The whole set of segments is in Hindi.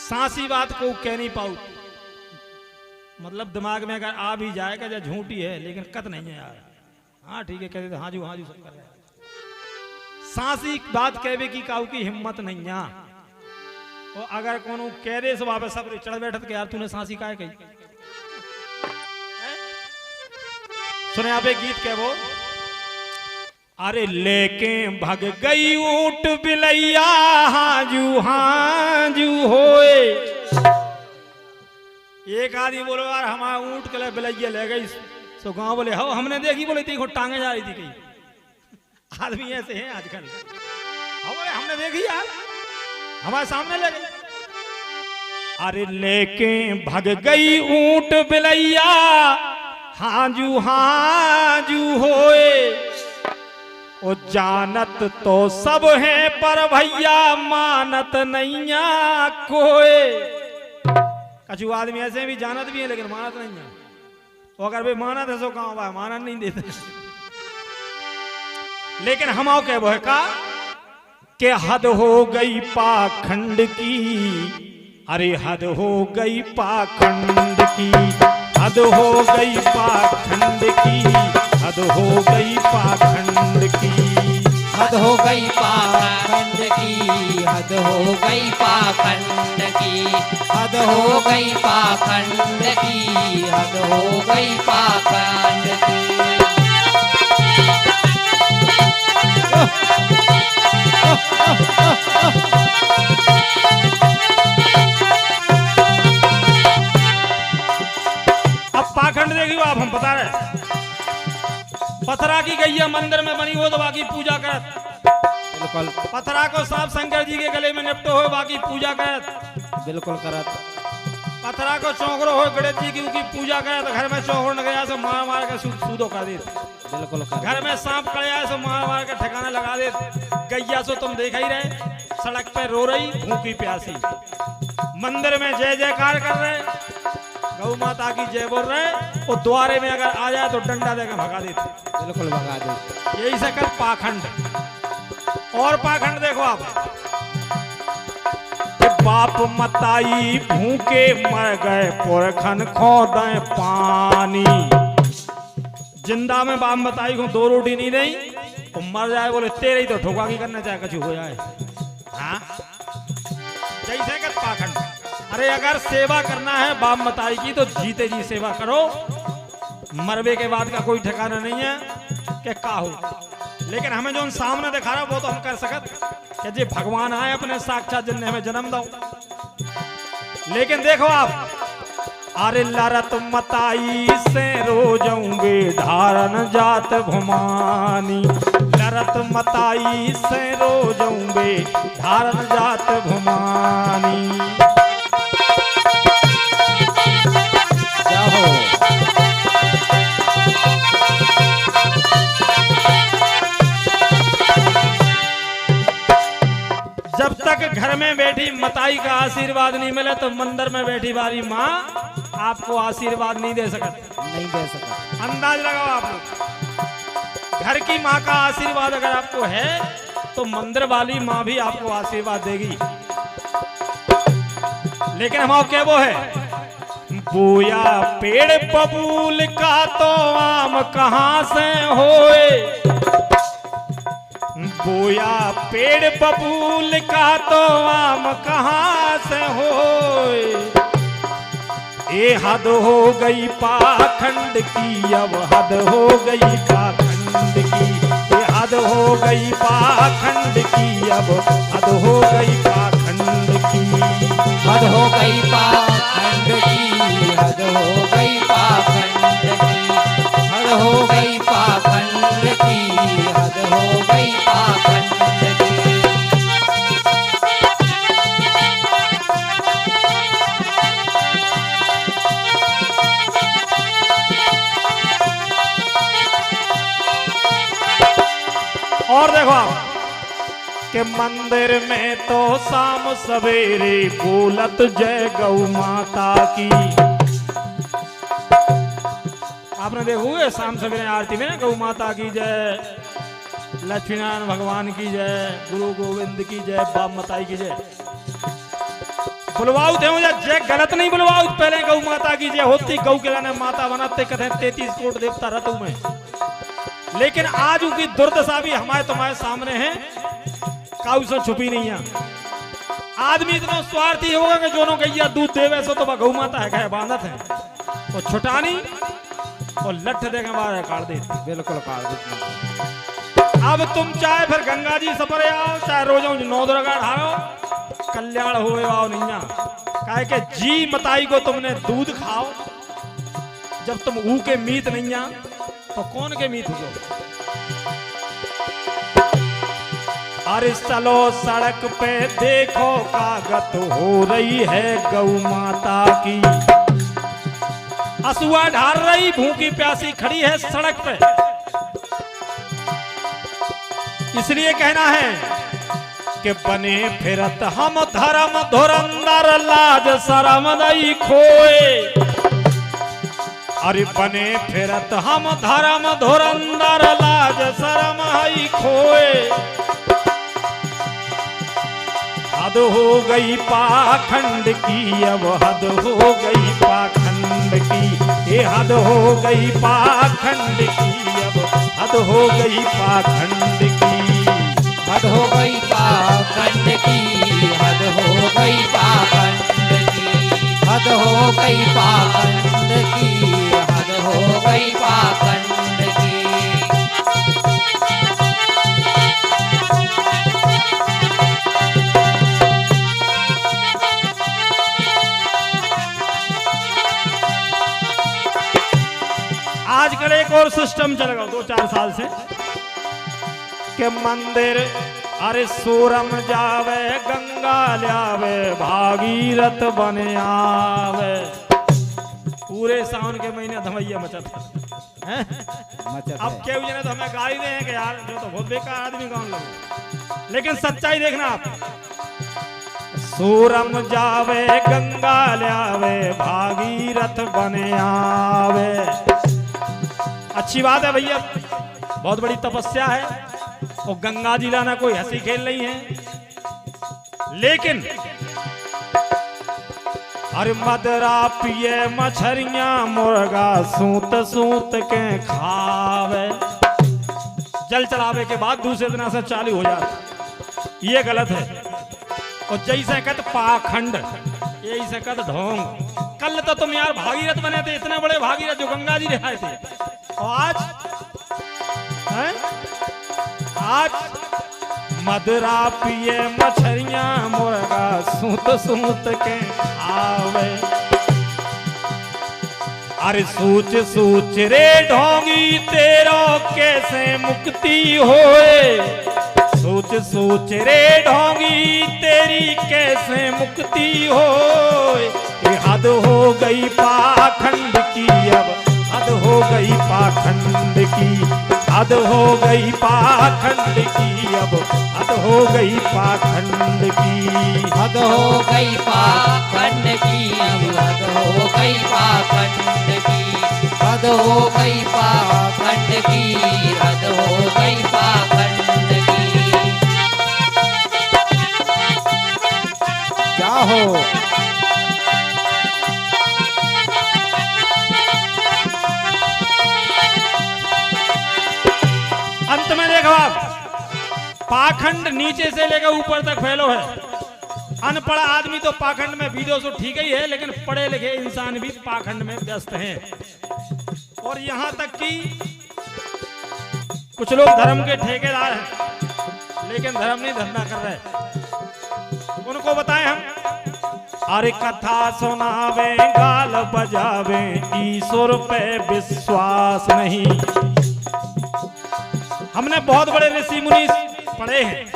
सांसी बात को कह नहीं पाऊ, मतलब दिमाग में अगर आ भी जाएगा जो झूठी है लेकिन कत नहीं है यार। हाँ ठीक है कह देते हाँ जी सब कर रहे हैं। सांसी बात कहवे की काऊ की हिम्मत नहीं है। और अगर कोनो कह दे से वापस सब चढ़ बैठत के यार तूने सांसी काहे कही। सुने आप एक गीत क्या वो, अरे लेके भग गई ऊंट बिलैया हाजू होए। एक आदमी बोलो यार हमारा ऊंट के लिए बिलैया ले गई, तो गांव बोले हो हमने देखी, बोले देखो टांगे जा रही थी कहीं। आदमी ऐसे हैं आजकल, हाँ बोले हमने देखी यार हमारे सामने ले गई। अरे लेके भग गई ऊंट बिलैया हाजू होए। ओ जानत तो सब है पर भैया मानत नैया कोई। कछु आदमी ऐसे भी जानत भी है लेकिन मानत नहीं है। तो अगर वे मानत है सो गाँव भाई मानत नहीं देते। लेकिन हम आओ कह वो है का कि हद हो गई पाखंड की, अरे हद हो गई पाखंड की, हद हो गई पाखंड की, हद हो गई पाखंड की, हद हो गई पाखंड की, हद हो गई पाखंड की, हद हो गई पाखंड की, हद हो गई पाखंड की। अब पाखंड देखियो आप, हम बता रहे पथरा की गैया मंदिर में बनी हो तो बाकी पूजा करत। बिल्कुल पथरा को सांप शंकर जी के गले में निपटो हो बाकी पूजा करत। बिल्कुल करत। पथरा को चौकड़ो हो गणेश जी की पूजा करत। घर में चौकड़ न गया सो मार मार के सूदो कर दे। बिल्कुल करत। घर में सांप कड़िया सो मार मार के ठिकाने लगा दे। गैया सो तुम देखा ही रहे, सड़क पे रो रही भूखी प्यासी, मंदिर में जय जयकार कर रहे, गौ माता की जय बोल रहे, और द्वारे में अगर आ जाए तो डंडा देकर भगा देते। बिल्कुल भगा दे। यही से कर पाखंड। और पाखंड देखो आप, बाप मताई भूखे मर गए पुरखन खोदे पानी। जिंदा में बाप मताई को 2 रोटी नहीं रही तो मर जाए बोले तेरे ही तो ठोका की करना चाहे कुछ हो जाए। हाँ जैसे कर पाखंड। अरे अगर सेवा करना है बाप मताई की तो जीते जी सेवा करो, मरबे के बाद का कोई ठिकाना नहीं है कि का हो। लेकिन हमें जो सामने दिखा रहा वो तो हम कर सकत कि जी भगवान आए अपने साक्षात जिन्हें हमें जन्म दो। लेकिन देखो आप, अरे लरत मताई से रोजऊंगे धारण जात भुमानी, लरत मताई से रोजऊंगे धारण जात भुमानी। जब तक घर में बैठी मताई का आशीर्वाद नहीं मिले तो मंदिर में बैठी बारी माँ आपको आशीर्वाद नहीं दे सकती। नहीं दे सका। अंदाज लगाओ आप लोग, घर की माँ का आशीर्वाद अगर आपको है तो मंदिर वाली माँ भी आपको आशीर्वाद देगी। लेकिन हम क्या वो है, बोया पेड़ बबूल का तो आम कहाँ से होए, बोया पेड़ बबूल का तो आम कहाँ से होए। ए हद हो गई पाखंड की, अब हद हो गई पाखंड की, ए हद हो गई पाखंड की, अब हद हो गई पाखंड की, हद हो गई पाखंड की, हद हो गई पाखंड की, हद हो गई पाखंड की, हद हो गई पाखंड की। और देखो आप कि मंदिर में तो शाम सवेरे बोलत जय गौ माता की। आपने देखो है शाम सवेरे आरती में गौ माता की जय, लक्ष्मी नारायण भगवान की जय, गुरु गोविंद की जय, बाप मताई की जय। बुलवाऊ थे मुझे जय गलत नहीं बुलवाऊ, पहले गौ माता की जय होती, गौ के लाने माता बनाते कथे 33 कोट देवता रतु में। लेकिन आज उनकी दुर्दशा भी हमारे तुम्हारे सामने है, काऊ से छुपी नहीं है। आदमी इतना स्वार्थी होगा कि जो गैया दूध देवे सो तो गौ माता है, कहे बांधत है, और छुटानी और लठ देखे बाहर काट दे, बिल्कुल काट दे। अब तुम चाहे फिर गंगा जी सपरे आओ, चाहे रोजों 9 दुर्गा ढारो, कल्याण होए आओ नहीं। कहे के जी मताई को तुमने दूध खाओ, जब तुम ऊ के मीत नहीं आ तो कौन के मीत हो। अरे चलो सड़क पे देखो कागत हो रही है गौ माता की, असुआ ढार रही भूखी प्यासी खड़ी है सड़क पे। इसलिए कहना है कि बने फिरत हम धर्म धुरंधर, लाज शरम नहीं खोए। अरे बने फिरत हम धर्म धुरंधर, लाज शरम नहीं खोए। हद हो गई पाखंड की, अब हद हो गई पाखंड की, ये हद हो गई पाखंड की, अब हद हो गई पाखंड की। हद हो गई पाखंड की, हद हो गई पाखंड की, हद हो गई पाखंड की, हद हो गई पाखंड की। आजकल एक और सिस्टम चल गया 2-4 साल से के मंदिर, अरे सूरम जावे गंगा ल्यावे, भागीरथ बने आवे। पूरे सावन के महीने धमैया मचत है। अब क्यों जने तो हमें गाली दे हैं कि यार जो तो बहुत बेकार आदमी कौन लगे, लेकिन सच्चाई देखना आप। सूरम जावे गंगा ल्यावे, भागीरथ बने आवे। अच्छी बात है भैया, बहुत बड़ी तपस्या है, और गंगा जी लाना कोई हंसी खेल नहीं है। लेकिन अरे मदरा पिए मछरियां, मुर्गा सूत सूत के खावे। जल चढ़ावे के बाद दूसरे दिन से चालू हो जाता, ये गलत है। और जैसे कहते पाखंड, यही कहते ढोंग। कल तो तुम यार भागीरथ बने थे, इतने बड़े भागीरथ जो गंगा जी रहे थे, और आज है? आज मदरा पिए मछरियां, मुर्गा सूत सूत के आवे। अरे सोच सोच रे ढोंगी, तेरो कैसे मुक्ति होए। सोच सोच रे ढोंगी, तेरी कैसे मुक्ति होए। हद हो गई पाखंड की, अब हद हो गई पाखंड की, हद हो गई पाखंड की, अब हद हो गई पाखंड की। हद हो गई पाखंड की, हद हो गई पाखंड की, हद हो गई पाखंड की, हद हो गई पाखंड की। क्या हो अंत में देखो आप, पाखंड नीचे से लेकर ऊपर तक फैलो है। अनपढ़ आदमी तो पाखंड में वीडियो तो ठीक ही है, लेकिन पढ़े लिखे इंसान भी पाखंड में व्यस्त हैं। और यहां तक कि कुछ लोग धर्म के ठेकेदार हैं, लेकिन धर्म नहीं धंधा कर रहे। उनको बताएं हम, अरे कथा सुनावे गाल बजावे, ईश्वर पे विश्वास नहीं। हमने बहुत बड़े ऋषि मुनि पढ़े हैं।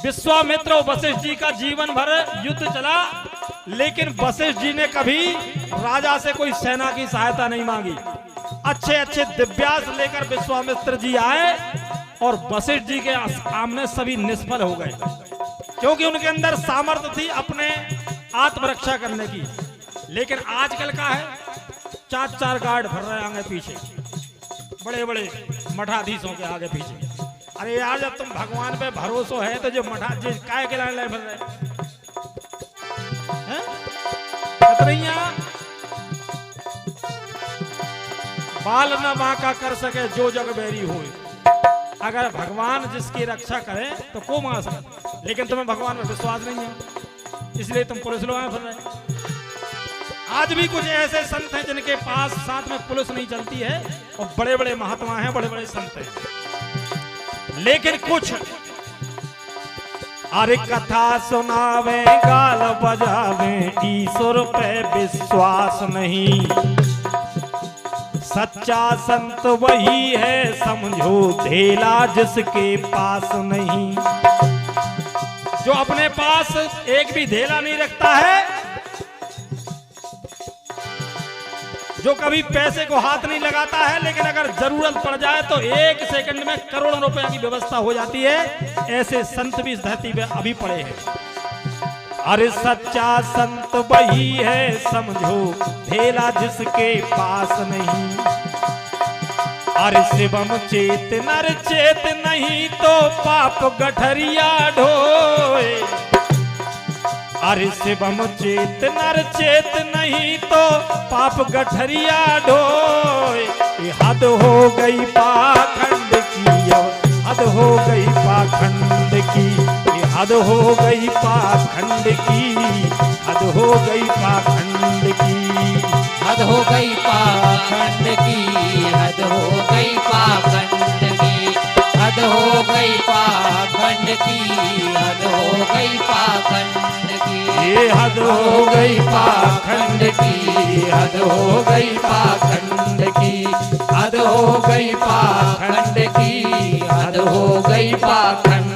विश्वामित्र और वशिष्ठ जी का जीवन भर युद्ध चला, लेकिन वशिष्ठ जी ने कभी राजा से कोई सेना की सहायता नहीं मांगी। अच्छे अच्छे दिव्यास्त्र लेकर विश्वामित्र जी आए और वशिष्ठ जी के सामने सभी निष्फल हो गए, क्योंकि उनके अंदर सामर्थ्य थी अपने आत्मरक्षा करने की। लेकिन आजकल का है, 4-4 गार्ड भर रहे आगे पीछे, बड़े बड़े मठाधीशों के आगे पीछे। अरे यार, जब तुम भगवान पे भरोसा है तो जो मठाधीश काय के लाने भर रहे नहीं है। बाल न बांका कर सके जो जग बैरी होए। अगर भगवान जिसकी रक्षा करे तो को मार सकता, लेकिन तुम्हें भगवान में विश्वास नहीं है, इसलिए तुम पुलिस लोग फिर रहे। आज भी कुछ ऐसे संत हैं जिनके पास साथ में पुलिस नहीं चलती है और बड़े बड़े महात्मा हैं, बड़े बड़े संत हैं, लेकिन कुछ अरे कथा सुनावे गाल बजावे ईश्वर पे विश्वास नहीं। सच्चा संत वही है समझो धेला जिसके पास नहीं। जो अपने पास एक भी धेला नहीं रखता है, जो कभी पैसे को हाथ नहीं लगाता है, लेकिन अगर जरूरत पड़ जाए तो 1 सेकंड में करोड़ों रुपए की व्यवस्था हो जाती है, ऐसे संत भी इस धरती पे अभी पड़े हैं। अरे सच्चा संत वही है समझो धेला जिसके पास नहीं। अरे शिवम चेत नर चेत नहीं तो पाप गठरिया ढोए। अरे शिवम चेत नर चेत नहीं तो पाप गठरिया ढोए। हद हो गई पाखंड की, हद हो गई पाखंड की, हद हो गई पाखंड की, हद हो गई पाखंड की, हद हो गई पाखंड की, हद हो गई पाखंड की, हद हो गई पाखंड की, हद हो गई पाखंड की, ये हद हो गई पाखंड की, हद हो गई पाखंड की, हद हो गई पाखंड की, हद हो गई पाखंड